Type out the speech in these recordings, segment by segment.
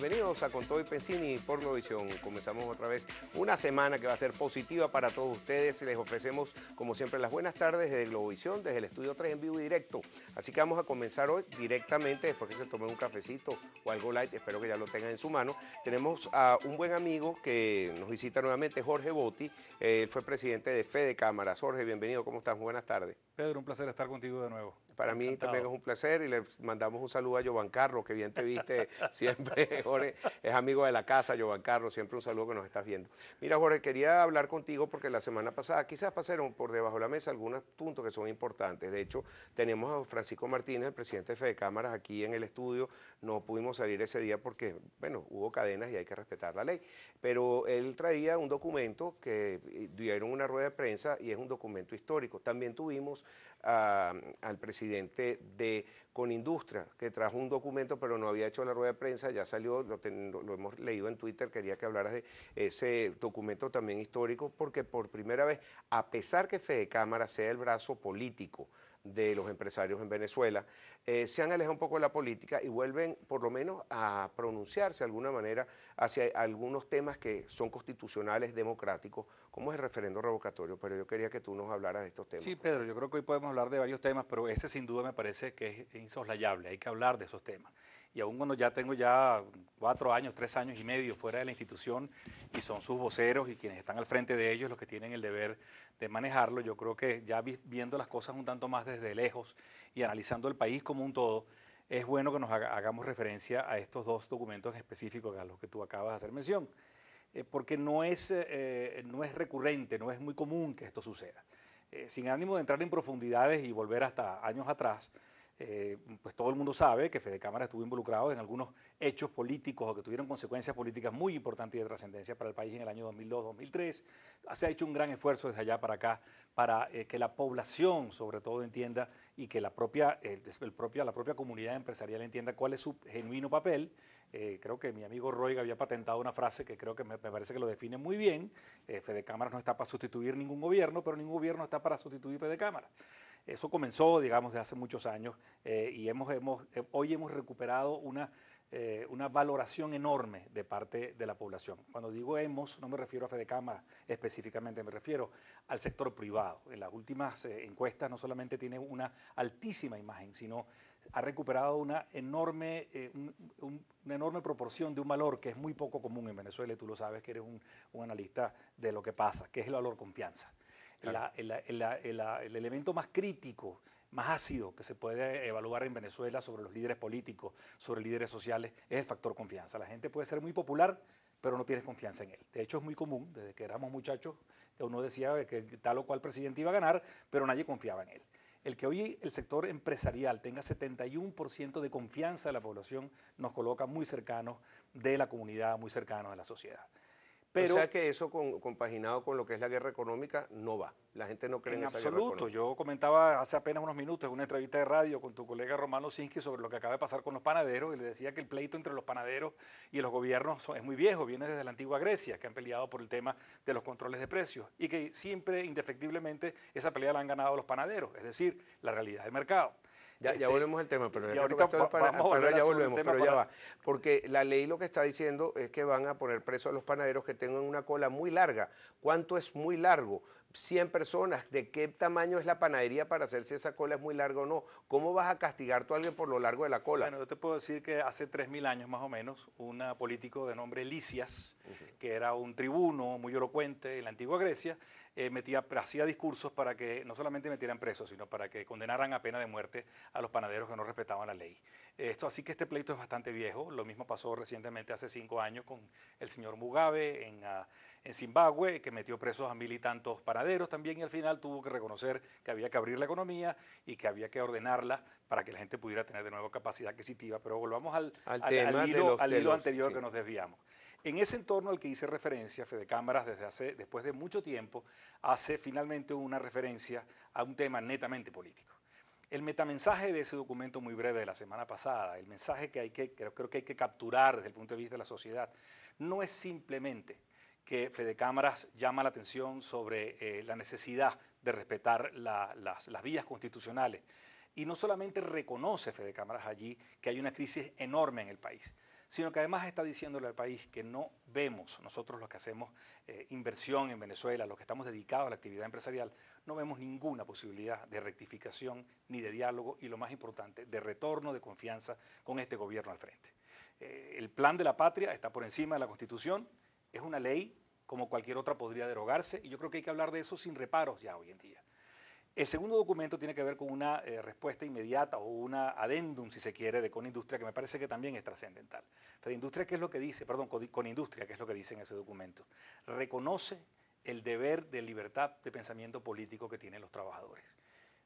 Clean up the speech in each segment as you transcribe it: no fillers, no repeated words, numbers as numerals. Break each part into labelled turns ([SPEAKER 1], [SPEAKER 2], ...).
[SPEAKER 1] Bienvenidos a Con Todo y Pensini por Globovisión. Comenzamos otra vez una semana que va a ser positiva para todos ustedes. Les ofrecemos, como siempre, las buenas tardes desde Globovisión, desde el Estudio 3 en vivo y directo. Así que vamos a comenzar hoy directamente, después que se tomen un cafecito o algo light, espero que ya lo tengan en su mano. Tenemos a un buen amigo que nos visita nuevamente, Jorge Botti. Él fue presidente de Fede Cámaras. Jorge, bienvenido, ¿cómo estás? Buenas tardes.
[SPEAKER 2] Pedro, un placer estar contigo de nuevo.
[SPEAKER 1] Para mí también es un placer y le mandamos un saludo a Jovan Carlos, que bien te viste siempre, Jorge, es amigo de la casa, Jovan Carlos, siempre un saludo que nos estás viendo. Mira, Jorge, quería hablar contigo porque la semana pasada quizás pasaron por debajo de la mesa algunos puntos que son importantes. De hecho, tenemos a Francisco Martínez, el presidente de Fede Cámaras, aquí en el estudio. No pudimos salir ese día porque, bueno, hubo cadenas y hay que respetar la ley. Pero él traía un documento que dieron una rueda de prensa y es un documento histórico. También tuvimos al presidente de Conindustria, que trajo un documento pero no había hecho la rueda de prensa, ya salió, lo hemos leído en Twitter, quería que hablaras de ese documento también histórico, porque por primera vez, a pesar que Fede Cámara sea el brazo político de los empresarios en Venezuela, se han alejado un poco de la política y vuelven por lo menos a pronunciarse de alguna manera hacia algunos temas que son constitucionales, democráticos, como es el referendo revocatorio, pero yo quería que tú nos hablaras de estos temas.
[SPEAKER 2] Sí, Pedro, yo creo que hoy podemos hablar de varios temas, pero ese sin duda me parece que es insoslayable, hay que hablar de esos temas. Y aún cuando ya tengo 4 años, 3 años y medio fuera de la institución y son sus voceros y quienes están al frente de ellos los que tienen el deber de manejarlo, yo creo que ya viendo las cosas un tanto más desde lejos y analizando el país como un todo, es bueno que nos hagamos referencia a estos dos documentos específicos a los que tú acabas de hacer mención. Porque no es recurrente, no es muy común que esto suceda. Sin ánimo de entrar en profundidades y volver hasta años atrás, pues todo el mundo sabe que Fede Cámara estuvo involucrado en algunos hechos políticos o que tuvieron consecuencias políticas muy importantes y de trascendencia para el país en el año 2002-2003. Se ha hecho un gran esfuerzo desde allá para acá para que la población sobre todo entienda y que la propia comunidad empresarial entienda cuál es su genuino papel. Creo que mi amigo Roy había patentado una frase que creo que me parece que lo define muy bien. Fede Cámaras no está para sustituir ningún gobierno, pero ningún gobierno está para sustituir Fede Cámaras. Eso comenzó, digamos, de hace muchos años y hoy hemos recuperado una valoración enorme de parte de la población. Cuando digo hemos, no me refiero a Fede Cámara específicamente, me refiero al sector privado. En las últimas encuestas no solamente tiene una altísima imagen, sino ha recuperado una enorme proporción de un valor que es muy poco común en Venezuela, y tú lo sabes que eres un analista de lo que pasa, que es el valor confianza. Claro. El elemento más crítico, más ácido que se puede evaluar en Venezuela sobre los líderes políticos, sobre líderes sociales, es el factor confianza. La gente puede ser muy popular, pero no tienes confianza en él. De hecho, es muy común, desde que éramos muchachos, que uno decía que tal o cual presidente iba a ganar, pero nadie confiaba en él. El que hoy el sector empresarial tenga 71% de confianza de la población nos coloca muy cercanos de la comunidad, muy cercanos de la sociedad.
[SPEAKER 1] Pero, o sea que eso compaginado con lo que es la guerra económica no va. La gente no cree en esa guerra económica.
[SPEAKER 2] En absoluto. Yo comentaba hace apenas unos minutos en una entrevista de radio con tu colega Romano Sinski sobre lo que acaba de pasar con los panaderos, y le decía que el pleito entre los panaderos y los gobiernos es muy viejo, viene desde la antigua Grecia, que han peleado por el tema de los controles de precios y que siempre, indefectiblemente, esa pelea la han ganado los panaderos, es decir, la realidad del mercado.
[SPEAKER 1] Ya volvemos al tema, pero
[SPEAKER 2] ya volvemos,
[SPEAKER 1] pero ya va. Porque la ley lo que está diciendo es que van a poner preso a los panaderos que tengan una cola muy larga. ¿Cuánto es muy largo? 100 personas. ¿De qué tamaño es la panadería para hacer si esa cola es muy larga o no? ¿Cómo vas a castigar tú a alguien por lo largo de la cola?
[SPEAKER 2] Bueno, yo te puedo decir que hace 3000 años más o menos, un político de nombre Lisias, que era un tribuno muy elocuente en la antigua Grecia, hacía discursos para que no solamente metieran presos, sino para que condenaran a pena de muerte a los panaderos que no respetaban la ley. Así que este pleito es bastante viejo. Lo mismo pasó recientemente, hace 5 años, con el señor Mugabe en Zimbabue, que metió presos a 1000 y tantos panaderos también, y al final tuvo que reconocer que había que abrir la economía y que había que ordenarla para que la gente pudiera tener de nuevo capacidad adquisitiva. Pero volvamos al hilo anterior, sí, que nos desviamos. En ese entorno al que hice referencia, Fede Cámaras después de mucho tiempo hace finalmente una referencia a un tema netamente político. El metamensaje de ese documento muy breve de la semana pasada, el mensaje que creo que hay que capturar desde el punto de vista de la sociedad, no es simplemente que Fede Cámaras llama la atención sobre la necesidad de respetar las vías constitucionales, y no solamente reconoce Fede Cámaras allí que hay una crisis enorme en el país, sino que además está diciéndole al país que no vemos, nosotros los que hacemos inversión en Venezuela, los que estamos dedicados a la actividad empresarial, no vemos ninguna posibilidad de rectificación ni de diálogo y lo más importante, de retorno de confianza con este gobierno al frente. El plan de la patria está por encima de la Constitución, es una ley como cualquier otra podría derogarse y yo creo que hay que hablar de eso sin reparos ya hoy en día. El segundo documento tiene que ver con una respuesta inmediata o una adendum, si se quiere, de Conindustria, que me parece que también es trascendental. Fedindustria, ¿qué es lo que dice? Perdón, Conindustria, ¿qué es lo que dice en ese documento? Reconoce el deber de libertad de pensamiento político que tienen los trabajadores.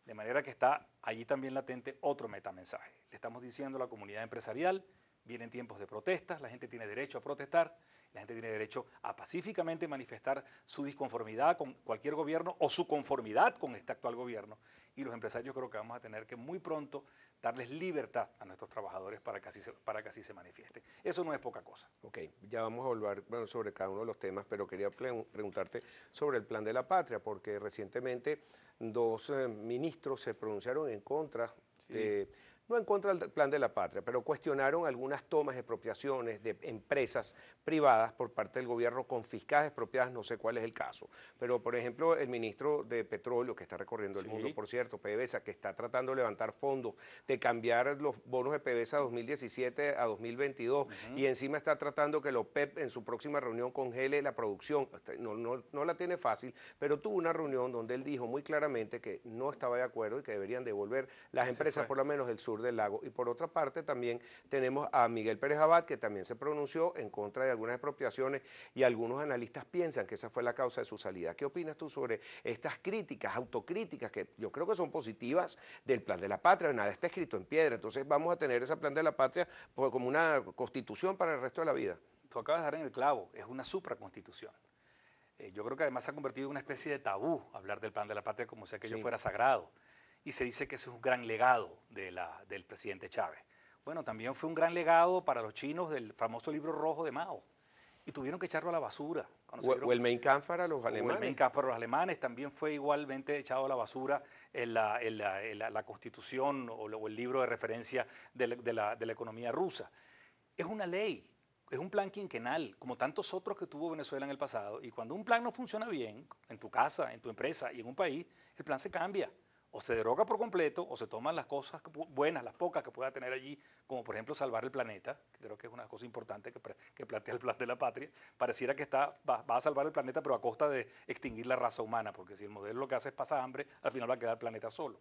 [SPEAKER 2] De manera que está allí también latente otro metamensaje. Le estamos diciendo a la comunidad empresarial, vienen tiempos de protestas, la gente tiene derecho a protestar, la gente tiene derecho a pacíficamente manifestar su disconformidad con cualquier gobierno o su conformidad con este actual gobierno. Y los empresarios creo que vamos a tener que muy pronto darles libertad a nuestros trabajadores para que así se manifiesten. Eso no es poca cosa.
[SPEAKER 1] Ok, ya vamos a volver sobre cada uno de los temas, pero quería preguntarte sobre el Plan de la Patria, porque recientemente dos ministros se pronunciaron en contra de... No en contra del Plan de la Patria, pero cuestionaron algunas tomas, expropiaciones de empresas privadas por parte del gobierno, confiscadas, expropiadas, no sé cuál es el caso. Pero, por ejemplo, el ministro de Petróleo, que está recorriendo el mundo, por cierto, PDVSA, que está tratando de levantar fondos, de cambiar los bonos de PDVSA 2017 a 2022, y encima está tratando que la OPEP en su próxima reunión congele la producción. No la tiene fácil, pero tuvo una reunión donde él dijo muy claramente que no estaba de acuerdo y que deberían devolver las empresas, por lo menos del sur del lago. Y por otra parte también tenemos a Miguel Pérez Abad, que también se pronunció en contra de algunas expropiaciones y algunos analistas piensan que esa fue la causa de su salida. ¿Qué opinas tú sobre estas críticas, autocríticas, que yo creo que son positivas del Plan de la Patria? Nada está escrito en piedra, entonces vamos a tener ese Plan de la Patria como una constitución para el resto de la vida.
[SPEAKER 2] Tú acabas de dar en el clavo, es una supraconstitución. Yo creo que además se ha convertido en una especie de tabú hablar del Plan de la Patria como si aquello fuera sagrado. Y se dice que ese es un gran legado del presidente Chávez. Bueno, también fue un gran legado para los chinos del famoso libro rojo de Mao. Y tuvieron que echarlo a la basura.
[SPEAKER 1] O el Mein Kampf para los alemanes.
[SPEAKER 2] O el Mein Kampf para los alemanes también fue igualmente echado a la basura en la Constitución o el libro de referencia de la economía rusa. Es una ley. Es un plan quinquenal, como tantos otros que tuvo Venezuela en el pasado. Y cuando un plan no funciona bien, en tu casa, en tu empresa y en un país, el plan se cambia. O se deroga por completo, o se toman las cosas buenas, las pocas que pueda tener allí, como por ejemplo salvar el planeta, que creo que es una cosa importante que plantea el Plan de la Patria. Pareciera que va a salvar el planeta, pero a costa de extinguir la raza humana, porque si el modelo lo que hace es pasar hambre, al final va a quedar el planeta solo.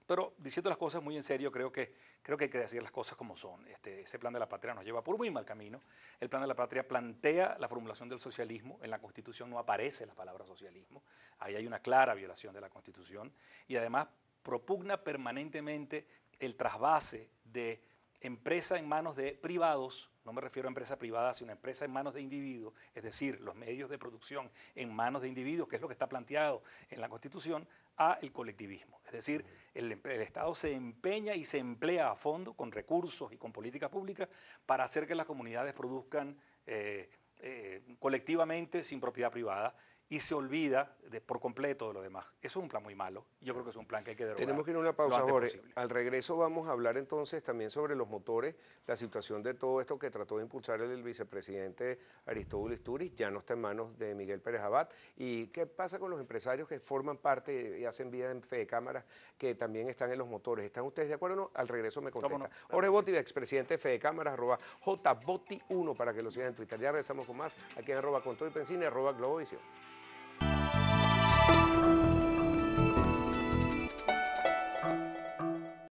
[SPEAKER 2] Pero diciendo las cosas muy en serio, creo que hay que decir las cosas como son. Ese Plan de la Patria nos lleva por muy mal camino. El Plan de la Patria plantea la formulación del socialismo. En la Constitución no aparece la palabra socialismo. Ahí hay una clara violación de la Constitución. Y además propugna permanentemente el trasvase de empresa en manos de privados, no me refiero a empresa privada, sino a empresa en manos de individuos, es decir, los medios de producción en manos de individuos, que es lo que está planteado en la Constitución, a el colectivismo. Es decir, el Estado se empeña y se emplea a fondo con recursos y con políticas públicas para hacer que las comunidades produzcan colectivamente sin propiedad privada y se olvida por completo de lo demás. Eso es un plan muy malo. Yo creo que es un plan que hay que derogar.
[SPEAKER 1] Tenemos que ir a una pausa, Jorge. Al regreso vamos a hablar entonces también sobre los motores, la situación de todo esto que trató de impulsar el vicepresidente Aristóbulo Istúriz, ya no está en manos de Miguel Pérez Abad. ¿Y qué pasa con los empresarios que forman parte y hacen vida en Fedecámaras, que también están en los motores? ¿Están ustedes de acuerdo o no? Al regreso me contesta. No? Jorge Botti, expresidente de Fedecámaras, @jbotti1 para que lo sigan en Twitter. Ya regresamos con más aquí en @contoypensine, @globovisión.